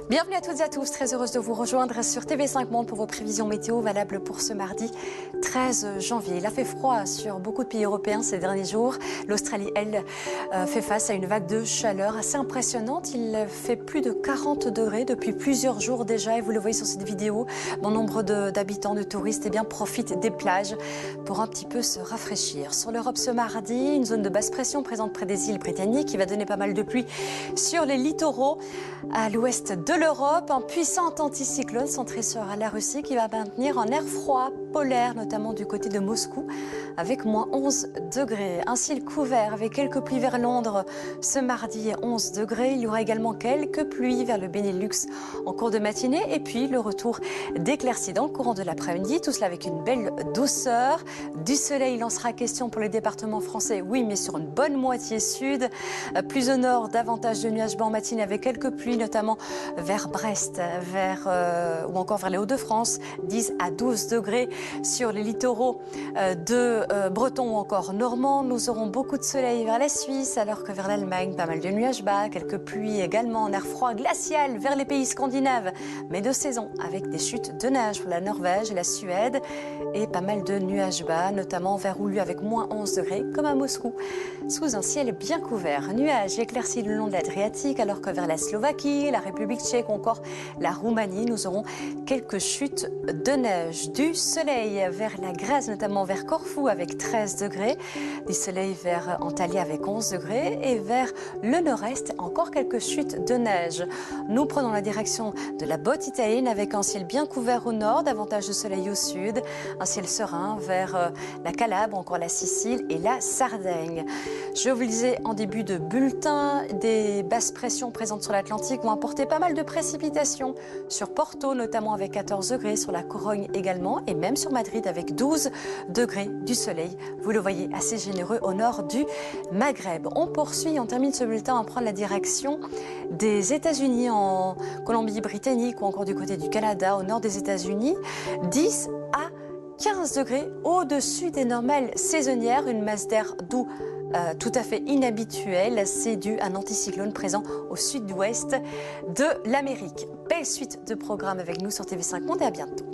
Bienvenue à toutes et à tous, très heureuse de vous rejoindre sur TV5 Monde pour vos prévisions météo valables pour ce mardi 13 janvier. Il a fait froid sur beaucoup de pays européens ces derniers jours. L'Australie, elle, fait face à une vague de chaleur assez impressionnante. Il fait plus de 40 degrés depuis plusieurs jours déjà et vous le voyez sur cette vidéo. Bon nombre d'habitants, de touristes profitent des plages pour un petit peu se rafraîchir. Sur l'Europe ce mardi, une zone de basse pression présente près des îles britanniques qui va donner pas mal de pluie sur les littoraux à l'ouest de l'Europe. Un puissant anticyclone centré sur la Russie qui va maintenir un air froid polaire, notamment du côté de Moscou, avec moins 11 degrés. Un ciel couvert avec quelques pluies vers Londres ce mardi, 11 degrés. Il y aura également quelques pluies vers le Benelux en cours de matinée et puis le retour d'éclaircies dans le courant de l'après-midi. Tout cela avec une belle douceur. Du soleil, il en sera question pour les départements français, oui, mais sur une bonne moitié sud. Plus au nord, davantage de nuages bas en matinée avec quelques pluies, notamment vers Brest, ou encore vers les Hauts-de-France, 10 à 12 degrés sur les littoraux de Breton ou encore Normand. Nous aurons beaucoup de soleil vers la Suisse, alors que vers l'Allemagne, pas mal de nuages bas, quelques pluies également en air froid glacial vers les pays scandinaves, mais de saison avec des chutes de neige pour la Norvège et la Suède et pas mal de nuages bas, notamment vers Oulu avec moins 11 degrés, comme à Moscou, sous un ciel bien couvert. Nuages éclaircis le long de l'Adriatique, alors que vers la Slovaquie, la République tchèque ou encore la Roumanie, nous aurons quelques chutes de neige. Du soleil vers la Grèce, notamment vers Corfou avec 13 degrés. Du soleil vers Antalya avec 11 degrés. Et vers le nord-est, encore quelques chutes de neige. Nous prenons la direction de la botte italienne avec un ciel bien couvert au nord, davantage de soleil au sud. Un ciel serein vers la Calabre, encore la Sicile et la Sardaigne. Je vous le disais en début de bulletin, des basses pressions présentes sur l'Atlantique vont apporter pas mal de précipitations sur Porto, notamment avec 14 degrés, sur la Corogne également, et même sur Madrid avec 12 degrés du soleil. Vous le voyez, assez généreux au nord du Maghreb. On poursuit, on termine ce bulletin à prendre la direction des États-Unis, en Colombie-Britannique ou encore du côté du Canada, au nord des États-Unis. 10 à 15 degrés au-dessus des normales saisonnières, une masse d'air doux tout à fait inhabituelle. C'est dû à un anticyclone présent au sud-ouest de l'Amérique. Belle suite de programmes avec nous sur TV5 Monde et à bientôt.